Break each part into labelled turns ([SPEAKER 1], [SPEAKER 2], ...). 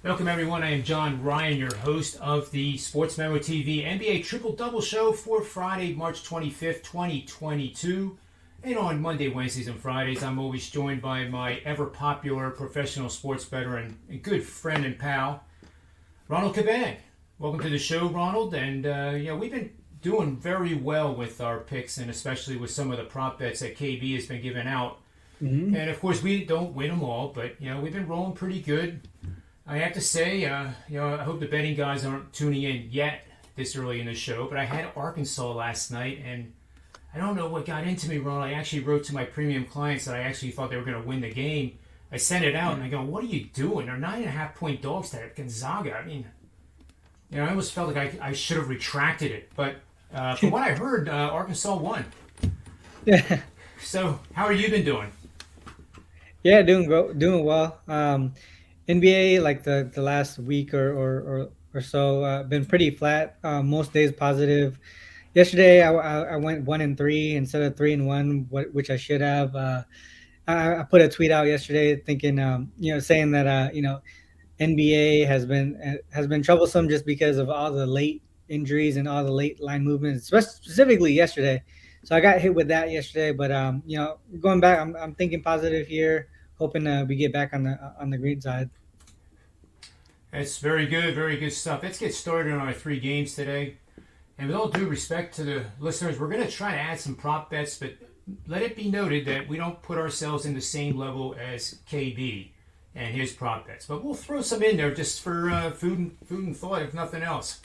[SPEAKER 1] Welcome, everyone. I am John Ryan, your host of the SportsMemo TV NBA Triple Double Show for Friday, March 25th, 2022. And on Monday, Wednesdays, and Fridays, I'm always joined by my ever-popular professional sports veteran and good friend and pal, Ronald Cabang. Welcome to the show, Ronald. And, we've been doing very well with our picks, and especially with some of the prop bets that KB has been giving out. Mm-hmm. And, of course, we don't win them all, but, we've been rolling pretty good. I have to say, I hope the betting guys aren't tuning in yet this early in the show, but I had Arkansas last night, and I don't know what got into me, Ron. I actually wrote to my premium clients that I actually thought they were going to win the game. I sent it out, and I go, what are you doing? They're 9.5-point dogs to Gonzaga. I mean, I almost felt like I should have retracted it, but from what I heard, Arkansas won.
[SPEAKER 2] Yeah.
[SPEAKER 1] So, how are you been doing?
[SPEAKER 2] Yeah, doing well. NBA, like the last week or so, been pretty flat. Most days positive. Yesterday, I went 1-3 instead of 3-1, which I should have. I put a tweet out yesterday, thinking, saying that NBA has been troublesome just because of all the late injuries and all the late line movements, specifically yesterday. So I got hit with that yesterday, but going back, I'm thinking positive here, hoping we get back on the green side.
[SPEAKER 1] It's very good stuff. Let's get started on our three games today. And with all due respect to the listeners, we're going to try to add some prop bets, but let it be noted that we don't put ourselves in the same level as KB and his prop bets. But we'll throw some in there just for food and thought, if nothing else.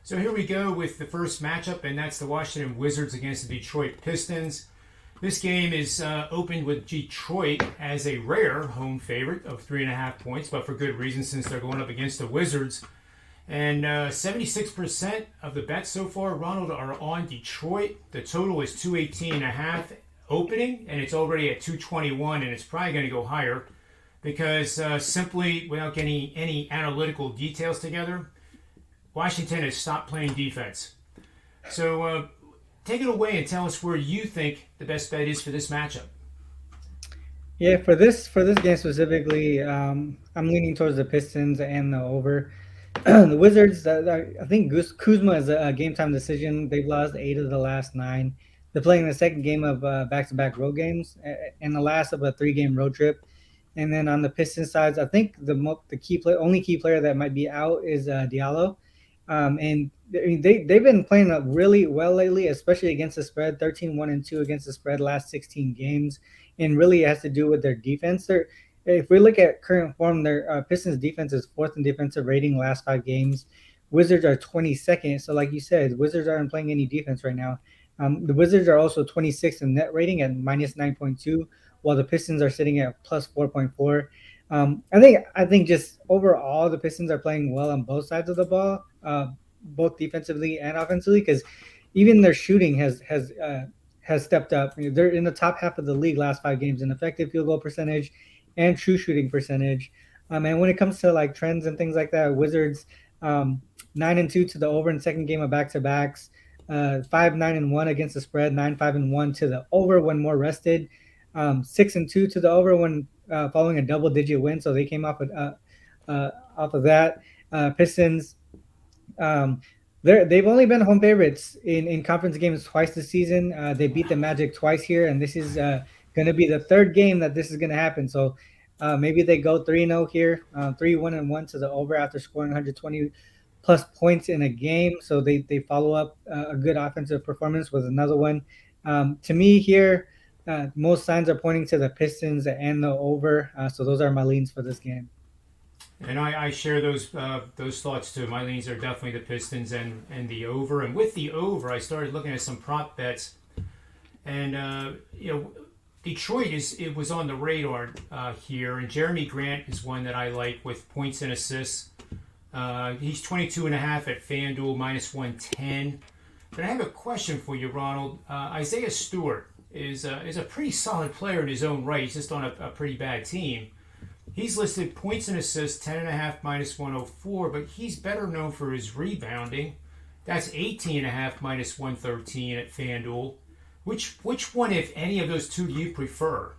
[SPEAKER 1] So here we go with the first matchup, and that's the Washington Wizards against the Detroit Pistons. This game is opened with Detroit as a rare home favorite of 3.5 points, but for good reason since they're going up against the Wizards. And 76% of the bets so far, Ronald, are on Detroit. The total is 218.5 opening, and it's already at 221, and it's probably going to go higher because simply without getting any analytical details together, Washington has stopped playing defense. So take it away and tell us where you think the best bet is for this matchup.
[SPEAKER 2] Yeah, for this game specifically, I'm leaning towards the Pistons and the over. The Wizards, I think Kuzma is a game time decision. They've lost 8 of the last 9. They're playing the second game of back-to-back road games and the last of a 3-game road trip. And then on the Pistons sides, I think the only key player that might be out is Diallo. And they've been playing up really well lately, especially against the spread. 13-1-2 against the spread last 16 games, and really it has to do with their defense. If we look at current form, their Pistons defense is 4th in defensive rating last 5 games. Wizards are 22nd. So like you said, Wizards aren't pling any defense right now. The Wizards are also 26th in net rating at minus 9.2, while the Pistons are sitting at plus 4.4. I think just overall the Pistons are playing well on both sides of the ball, both defensively and offensively, because even their shooting has stepped up. They're in the top half of the league last 5 games in effective field goal percentage and true shooting percentage. And when it comes to like trends and things like that, Wizards 9-2 to the over in second game of back-to-backs, 5-9-1 against the spread, 9-5-1 to the over when more rested, 6-2 to the over when following a double-digit win. So they came off of that. Pistons, they've only been home favorites in conference games twice this season. They beat the Magic twice here, and this is going to be the third game that this is going to happen. So maybe they go 3-0 here, 3-1-1 to the over after scoring 120 plus points in a game. So they follow up a good offensive performance with another one. To me here, most signs are pointing to the Pistons and the over. So those are my leans for this game.
[SPEAKER 1] And I share those thoughts too. My leans are definitely the Pistons and the over. And with the over, I started looking at some prop bets, and Detroit it was on the radar here, and Jeremy Grant is one that I like with points and assists. He's 22.5 at FanDuel, minus 110. But I have a question for you, Ronald. Isaiah Stewart is a pretty solid player in his own right. He's just on a pretty bad team. He's listed points and assists, 10.5 minus 104, but he's better known for his rebounding. That's 18.5 minus 113 at FanDuel. Which one, if any of those two, do you prefer?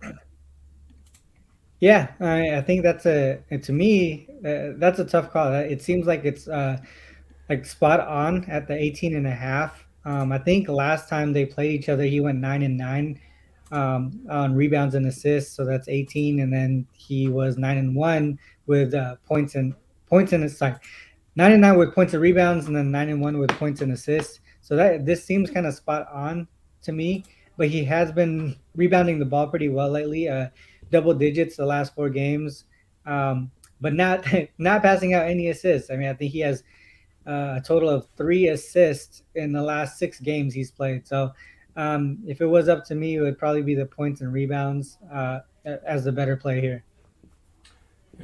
[SPEAKER 2] Yeah, I think that's to me that's a tough call. It seems like it's like spot on at the 18 and a half. I think last time they played each other, he went 9-9 on rebounds and assists, so that's 18, and then he was 9-1 with points and sorry, 9-9 with points and rebounds, and then 9-1 with points and assists. So that this seems kind of spot on to me. But he has been rebounding the ball pretty well lately, double digits the last 4 games, but not not passing out any assists. I mean, I think he has a total of 3 assists in the last 6 games he's played. So if it was up to me, it would probably be the points and rebounds as the better play here.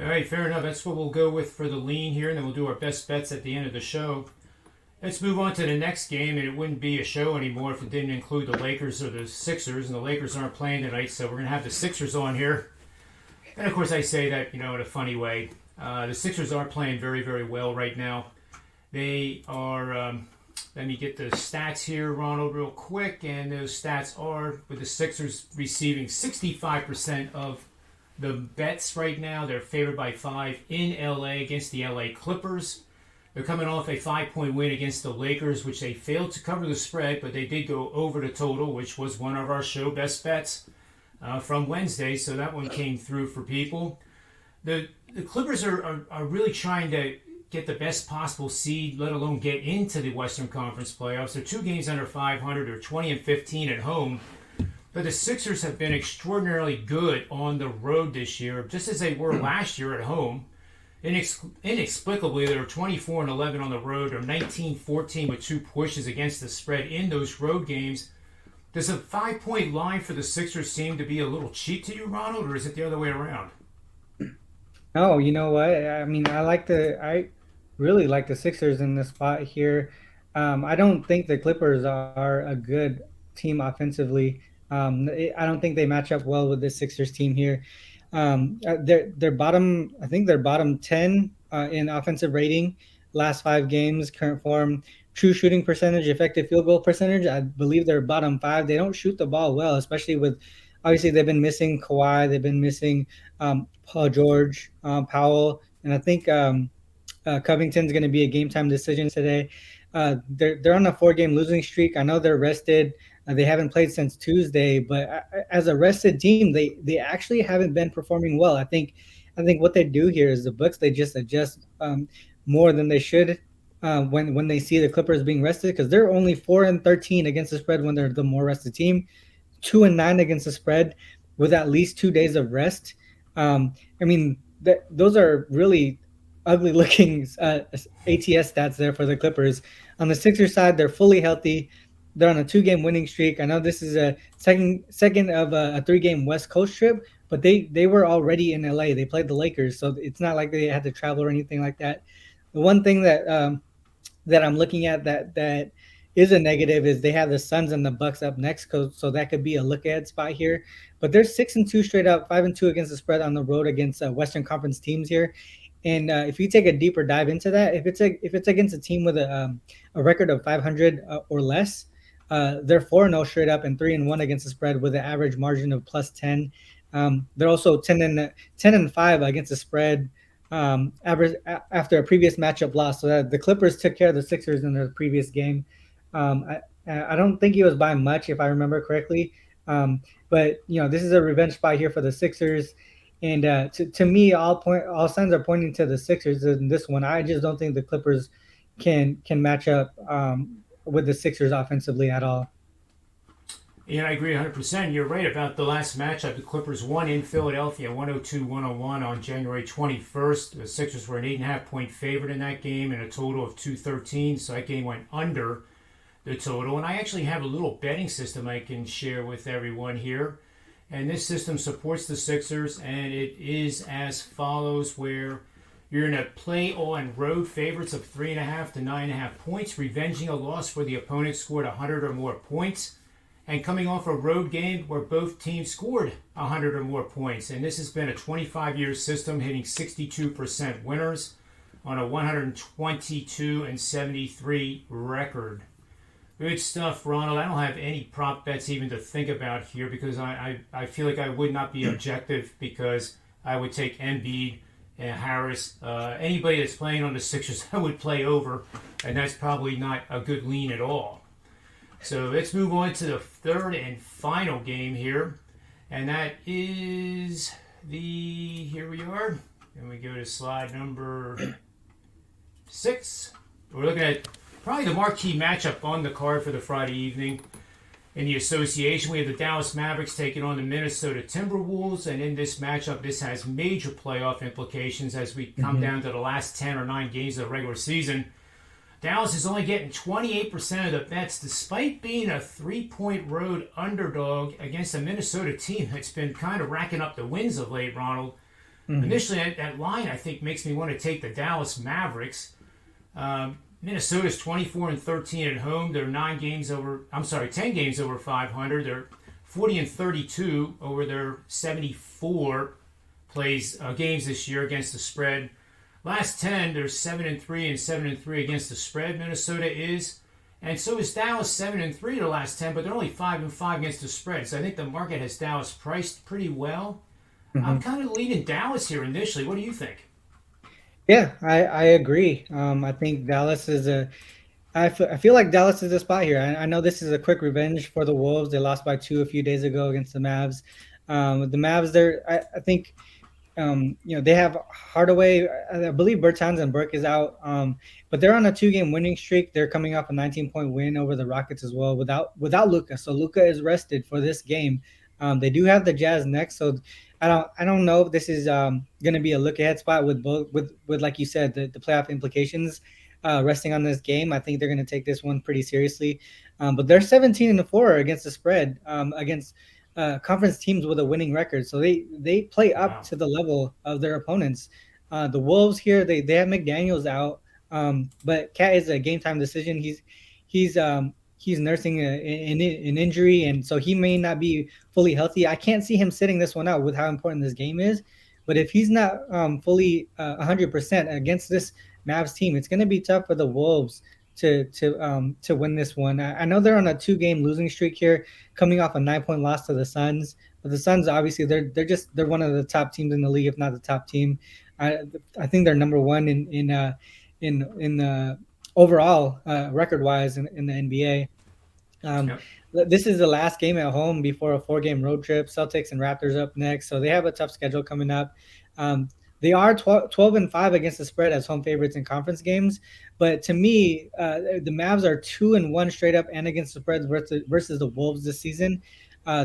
[SPEAKER 1] All right, fair enough. That's what we'll go with for the lean here, and then we'll do our best bets at the end of the show. Let's move on to the next game, and it wouldn't be a show anymore if it didn't include the Lakers or the Sixers, and the Lakers aren't playing tonight, so we're going to have the Sixers on here. And of course, I say that, in a funny way. The Sixers are playing very, very well right now. They are, let me get the stats here, Ronald, real quick, and those stats are with the Sixers receiving 65% of the bets right now. They're favored by 5 in LA against the LA Clippers. They're coming off a 5-point win against the Lakers, which they failed to cover the spread, but they did go over the total, which was one of our show best bets from Wednesday, so that one came through for people. The Clippers are really trying to get the best possible seed, let alone get into the Western Conference playoffs. They're 2 games under 500. They're 20-15 at home. But the Sixers have been extraordinarily good on the road this year, just as they were last year at home. Inexplicably, they were 24-11 on the road, or 19-14 with 2 pushes against the spread in those road games. Does a 5-point line for the Sixers seem to be a little cheap to you, Ronald, or is it the other way around?
[SPEAKER 2] No, you know what? I mean, I really like the Sixers in this spot here. I don't think the Clippers are a good team offensively. I don't think they match up well with the Sixers team here. They're bottom. I think they're bottom 10 in offensive rating. Last 5 games, current form, true shooting percentage, effective field goal percentage. I believe they're bottom 5. They don't shoot the ball well, especially with obviously they've been missing Kawhi. They've been missing Paul George, Powell, and I think Covington's going to be a game time decision today. They're on a 4 game losing streak. I know they're rested. They haven't played since Tuesday, but as a rested team, they actually haven't been performing well. I think what they do here is the books they just adjust more than they should when they see the Clippers being rested, because they're only 4-13 against the spread when they're the more rested team. 2-9 against the spread with at least 2 days of rest. I mean, those are really ugly looking ATS stats there for the Clippers. On the Sixers side, they're fully healthy. They're on a 2 game winning streak. I know this is a second of a 3 game West Coast trip, but they were already in LA. They played the Lakers, so it's not like they had to travel or anything like that. The one thing that I'm looking at that is a negative is they have the Suns and the Bucks up next, so that could be a look ahead spot here. But they're 6-2 straight up, 5-2 against the spread on the road against Western Conference teams here. And if you take a deeper dive into that, if it's against a team with a record of 500 or less, they're 4-0 straight up and 3-1 against the spread with an average margin of +10. They're also 10-5 against the spread average after a previous matchup loss. So that the Clippers took care of the Sixers in their previous game. I don't think he was by much, if I remember correctly. But this is a revenge spot here for the Sixers, and to me, all signs are pointing to the Sixers in this one. I just don't think the Clippers can match up with the Sixers offensively at all.
[SPEAKER 1] Yeah, I agree 100%. You're right about the last matchup. The Clippers won in Philadelphia 102-101 on January 21st. The Sixers were an 8.5-point favorite in that game and a total of 213, so that game went under the total. And I actually have a little betting system I can share with everyone here. And this system supports the Sixers, and it is as follows, where you're going to play on road favorites of 3.5 to 9.5 points, revenging a loss where the opponent scored 100 or more points, and coming off a road game where both teams scored 100 or more points. And this has been a 25-year system, hitting 62% winners on a 122-73 record. Good stuff, Ronald. I don't have any prop bets even to think about here because I feel like I would not be objective because I would take Embiid and Harris. Anybody that's playing on the Sixers, I would play over, and that's probably not a good lean at all. So let's move on to the third and final game here, and that is here we are, and we go to slide number 6. We're looking at probably the marquee matchup on the card for the Friday evening. In the association, we have the Dallas Mavericks taking on the Minnesota Timberwolves, and in this matchup, this has major playoff implications as we come down to the last 10 or 9 games of the regular season. Dallas is only getting 28% of the bets, despite being a 3-point road underdog against a Minnesota team that's been kind of racking up the wins of late, Ronald. Initially, that line, I think, makes me want to take the Dallas Mavericks. Minnesota's 24-13 at home. They're 10 games over 500. They're 40-32 over their 74 games this year against the spread. Last 10, they're 7-3 and 7-3 against the spread. Minnesota is, and so is Dallas 7-3 the last 10, but they're only 5-5 against the spread. So I think the market has Dallas priced pretty well. I'm kind of leaning Dallas here initially. What do you think?
[SPEAKER 2] Yeah, I agree. I think Dallas is I feel like Dallas is a spot here. I know this is a quick revenge for the Wolves. They lost by 2 a few days ago against the Mavs. The Mavs, I think, they have Hardaway. I believe Bertans and Burke is out, but they're on a 2-game winning streak. They're coming off a 19-point win over the Rockets as well without Luka. So Luka is rested for this game. They do have the Jazz next, so I don't know if this is going to be a look ahead spot with like you said, the playoff implications resting on this game. I think they're going to take this one pretty seriously. But they're 17-4 against the spread against conference teams with a winning record, so they play up to the level of their opponents. The Wolves here, they have McDaniels out, but Cat is a game time decision. He's nursing an injury, and so he may not be fully healthy. I can't see him sitting this one out with how important this game is. But if he's not fully 100% against this Mavs team, it's going to be tough for the Wolves to win this one. I know they're on a 2-game losing streak here, coming off a 9-point loss to the Suns. But the Suns, obviously, they're one of the top teams in the league, if not the top team. I think they're number one in the overall record wise in the NBA. This is the last game at home before a 4-game road trip. Celtics and Raptors up next, so they have a tough schedule coming up. They are 12-5 against the spread as home favorites in conference games, but to me, the Mavs are 2-1 straight up and against the spreads versus the Wolves this season.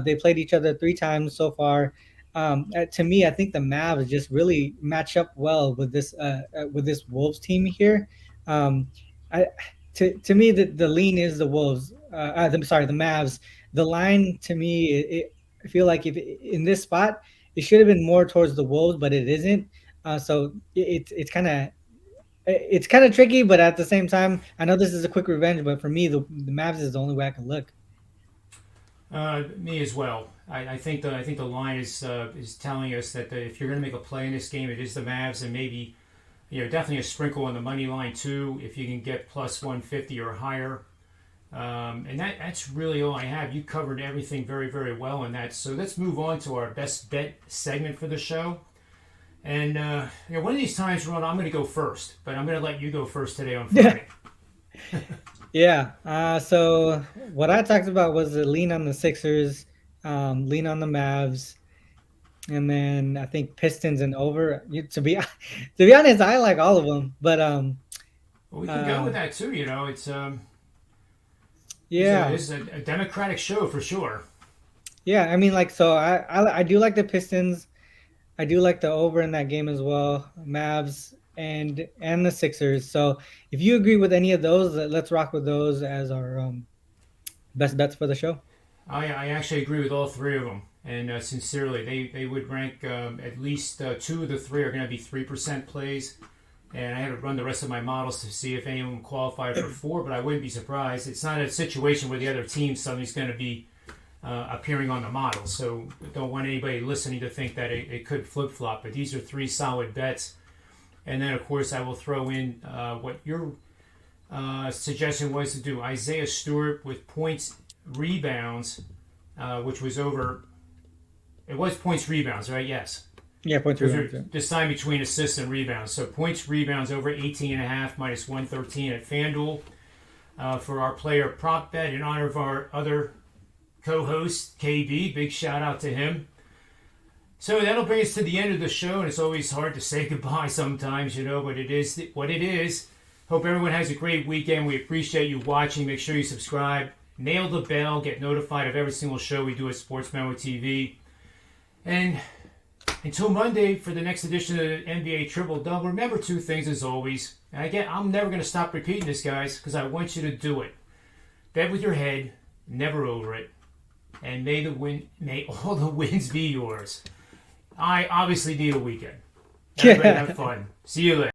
[SPEAKER 2] They played each other 3 times so far. To me, I think the Mavs just really match up well with this Wolves team here. To me, the lean is the Wolves. The Mavs. The line to me, I feel like if in this spot, it should have been more towards the Wolves, but it isn't. So it's kind of tricky, but at the same time, I know this is a quick revenge, but for me, the Mavs is the only way I can look.
[SPEAKER 1] Me as well. I think the line is telling us that if you're going to make a play in this game, it is the Mavs, and maybe definitely a sprinkle on the money line too if you can get plus 150 or higher. And that's really all I have. You covered everything very, very well in that. So let's move on to our best bet segment for the show. And one of these times, Ron, I'm going to go first, but I'm going to let you go first today on Friday.
[SPEAKER 2] Yeah. So what I talked about was the lean on the Sixers, lean on the Mavs, and then I think Pistons and over. To be honest, I like all of them, but
[SPEAKER 1] well, we can go with that too. It's It's a democratic show for sure.
[SPEAKER 2] Yeah, I mean, so I do like the Pistons. I do like the over in that game as well, Mavs and the Sixers. So if you agree with any of those, let's rock with those as our best bets for the show.
[SPEAKER 1] I actually agree with all 3 of them, and sincerely, they would rank at least 2 of the 3 are going to be 3% plays. And I had to run the rest of my models to see if any of them qualify for 4, but I wouldn't be surprised. It's not a situation where the other team suddenly's going to be appearing on the model. So don't want anybody listening to think that it could flip-flop. But these are 3 solid bets. And then, of course, I will throw in what your suggestion was to do. Isaiah Stewart with points, rebounds, which was over. It was points, rebounds, right? Yes.
[SPEAKER 2] Yeah, points
[SPEAKER 1] Those
[SPEAKER 2] rebounds.
[SPEAKER 1] are
[SPEAKER 2] Yeah.
[SPEAKER 1] the sign between assists and rebounds. So points, rebounds over 18.5 minus 113 at FanDuel. For our player prop bet in honor of our other co-host, KB. Big shout out to him. So that'll bring us to the end of the show, and it's always hard to say goodbye sometimes, but it is what it is. Hope everyone has a great weekend. We appreciate you watching. Make sure you subscribe. Nail the bell. Get notified of every single show we do at SportsMemo TV. And until Monday for the next edition of the NBA Triple Double, remember two things as always. And again, I'm never going to stop repeating this, guys, because I want you to do it. Bet with your head, never over it, and may all the wins be yours. I obviously need a weekend. Everybody have fun. See you later.